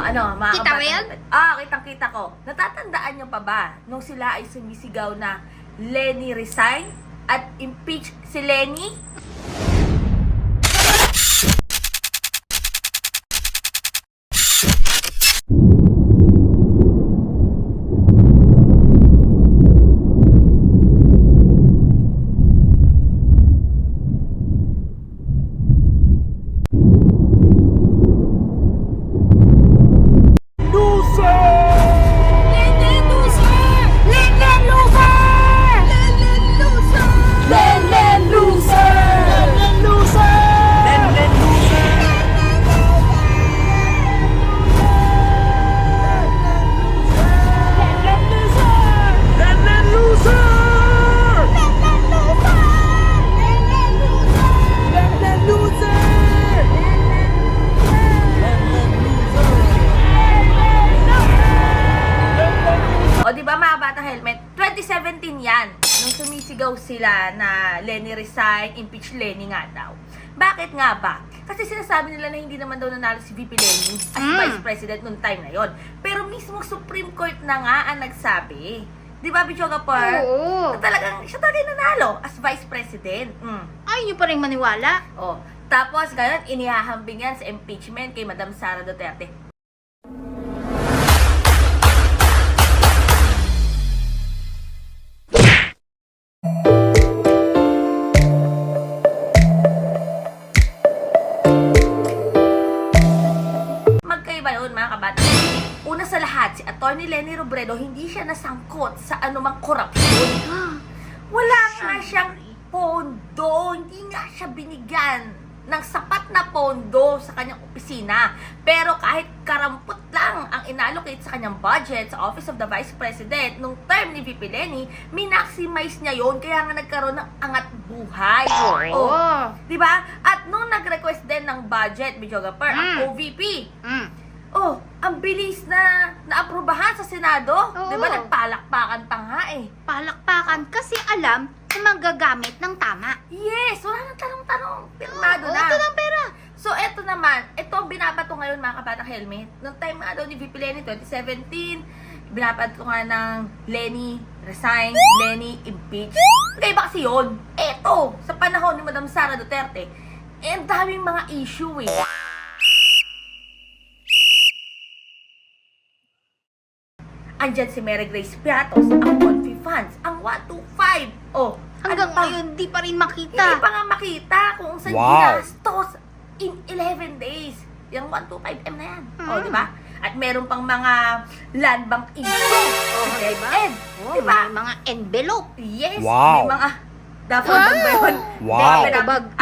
ano, mga Kita mo kabatang yan? helmet. Kitang-kita ko. Natatandaan niyo pa ba nung sila ay sumisigaw na Lenny resign at impeach si Lenny? O di ba mga bata helmet, 2017 yan, nung sumisigaw sila na Lenny resign, impeach Lenny nga daw. Bakit nga ba? Kasi sinasabi nila na hindi naman daw nanalo si VP Lenny as Vice President nung time na yon. Pero mismo Supreme Court na nga ang nagsabi. Di ba, Bichoga Par? Oo. Na talagang siya talaga yung nanalo as Vice President. Ayaw nyo pa rin maniwala. O, tapos ngayon, inihahambing yan sa impeachment kay Madam Sara Duterte. Magkaiba yun mga kabata. Una sa lahat, si Atty. Lenny Robredo hindi siya nasangkot sa anumang korupsyon. Wala nga siyang pondo, hindi nga siya binigyan ng sapat na pondo sa kanyang opisina. Pero kahit karampot lang ang inallocate sa kanyang budget sa Office of the Vice President nung term ni VP Lenny, minaximize niya yon kaya nga nagkaroon ng angat buhay. Oo. Di ba? At nung nag-request din ng budget, Bichoga Per, ang OVP, ang bilis na naaprubahan sa Senado. Oo. Di ba? Nagpalakpakan pa nga eh. Palakpakan kasi alam na magagamit ng tama. Yes! Wala nang tanong-tanong. Pirmado na. Ito ng pera. So, eto naman. Ito ang binabato ngayon mga kabatang helmet. Noong time nga daw ni VP Lenny, 2017, binabato nga ng Lenny resign, Lenny impeach. Kaiba kasi yun. Eto, sa panahon ni Madam Sara Duterte, ang daming mga issue eh. Andyan si Mary Grace Piatos, ang Confi Funds, ang 125. Hanggang ano pa? ngayon, di pa rin Hindi makita. pa nga makita kung saan Wow. ginastos in 11 days. Yung 125M na yan. Hmm. Di ba? At meron pang mga land bank issue. Diba? Di ba? May mga envelope. Yes. Wow. May mga dapat ba yun? Wow.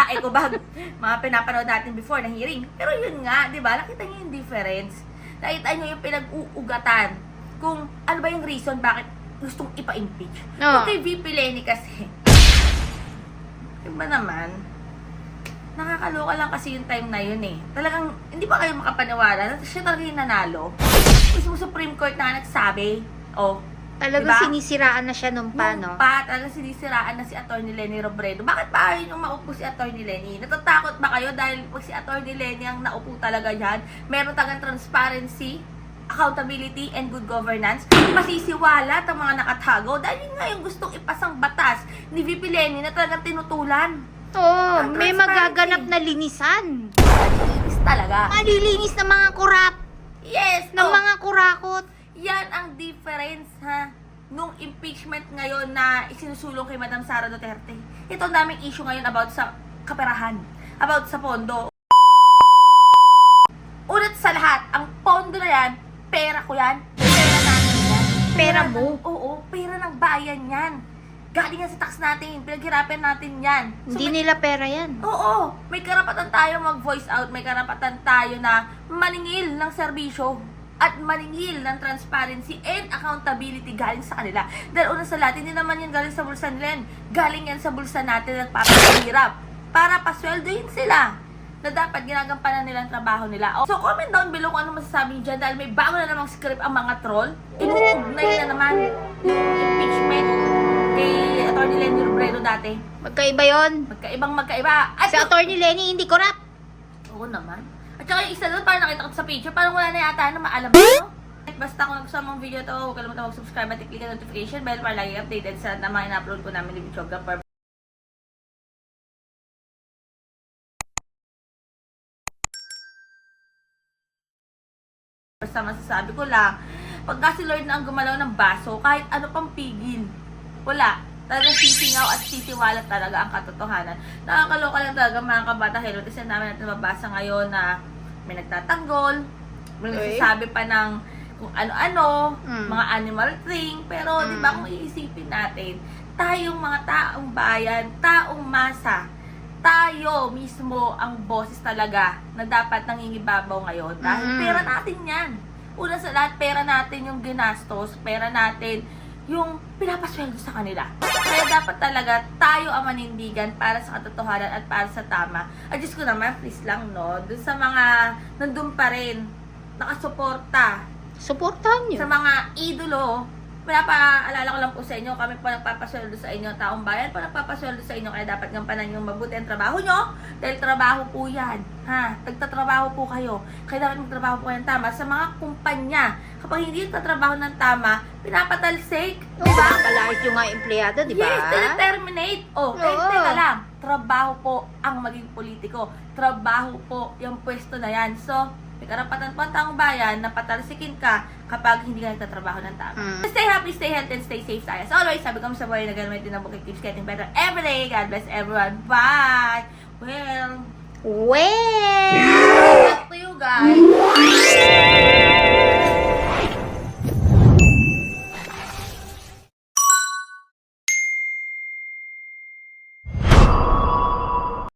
Ecobag. Mga pinapanood natin before na hearing. Pero yun nga, di ba? Nakita niyo yung difference. Nakita niyo yung pinag-uugatan. Kung ano ba yung reason bakit gustong ipa-impeach. Oo. Kung kay VP Lenny kasi, iba naman, nakakaloka lang kasi yung time na yun eh. Talagang, hindi ba kayo makapaniwala na siya talaga yung nanalo? Mismo Supreme Court na nagsabi, Talagang diba? sinisiraan na siya nung pa, no? Talagang sinisiraan na si Atty. Lenny Robredo. Bakit pa ayaw yung maupo si Atty. Lenny? Natatakot ba kayo dahil pag si Atty. Lenny ang naupo talaga yan, meron tagang transparency, accountability, and good governance, masisiwalat ang mga nakatago dahil yun nga yung gustong ipasang batas ni VP Lenny na talagang tinutulan. Oo, Ang may transparency. magaganap na linisan. Malinis talaga. Malilinis ng mga kurap, Yes! ng mga kurakot. Yan ang difference ha nung impeachment ngayon na isinusulong kay Madam Sara Duterte. Ito ang daming issue ngayon about sa kaperahan, about sa pondo. Unat sa lahat, ang pondo na yan, pera ko yan, pera natin yan. Pera mo? Oo, pera ng bayan yan. Galing yan sa tax natin, pinaghirapan natin yan. So, Hindi nila pera yan. Oo, may karapatan tayo mag-voice out, may karapatan tayo na maningil ng serbisyo at maningil ng transparency and accountability galing sa kanila. Dahil una sa lahat, hindi naman yan galing sa bulsa nila, galing yan sa bulsa natin at papahirap para pasweldohin sila na dapat ginagampanan nila ang trabaho nila. So comment down below kung ano masasabi niyo dyan dahil may bago na namang script ang mga troll. Inuugnay na naman yung impeachment kay Atty. Lenny Robredo dati. Magkaiba yon. Magkaiba. At Si Atty. Lenny hindi korap. oo naman. At At saka yung isa doon, parang nakita ko sa picture, parang wala na yata na maalam mo, no? Basta kung gusto mong video to, huwag kalimutan mag-subscribe at i-click ang notification bell para lagi updated sa mga ina-upload ko namin ni videographer. Basta masasabi ko lang, pagka si Lord na ang gumalaw ng baso, kahit ano pang pigil, wala. Talagang sisingaw at sisiwalat talaga ang katotohanan. Nakakaloka lang talaga mga kabata hello. Kasi namin natin mabasa ngayon na may nagtatanggol, may nagsasabi pa ng kung ano-ano, mga animal thing. Pero di ba kung iisipin natin, tayong mga taong bayan, taong masa, tayo mismo ang boses talaga na dapat nangingibabaw ngayon. Dahil pera natin yan. Una sa lahat, pera natin yung ginastos, pera natin yung pinapasweldo sa kanila. Kaya dapat talaga tayo ang manindigan para sa katotohanan at para sa tama. At Diyos ko naman, please lang, no? Dun sa mga nandun pa rin, nakasuporta Suportahan nyo. sa mga idolo, pinapaalala ko lang po sa inyo, kami po nagpapasweldo sa inyo, taong bayan po nagpapasweldo sa inyo, kaya dapat gampanan yung mabuti ang trabaho nyo, dahil trabaho po yan, ha? Nagtatrabaho po kayo, kaya dapat magtrabaho po kayo ng tama. Sa mga kumpanya, kapag hindi nagtatrabaho ng tama, pinapatalsik, di ba? Palahit yung mga empleyado, di ba? Yes, terminate. Oh, teka lang, trabaho po ang maging politiko, trabaho po yung pwesto na yan. So, may karapatan po ang taong bayan na patalsikin ka kapag hindi ka nagtatrabaho ng tama. Stay happy, stay healthy, and stay safe tayo. As always, sabi ko sa buhay na gamit din ang Bukit Tips, getting better every day. God bless everyone. Bye! Well...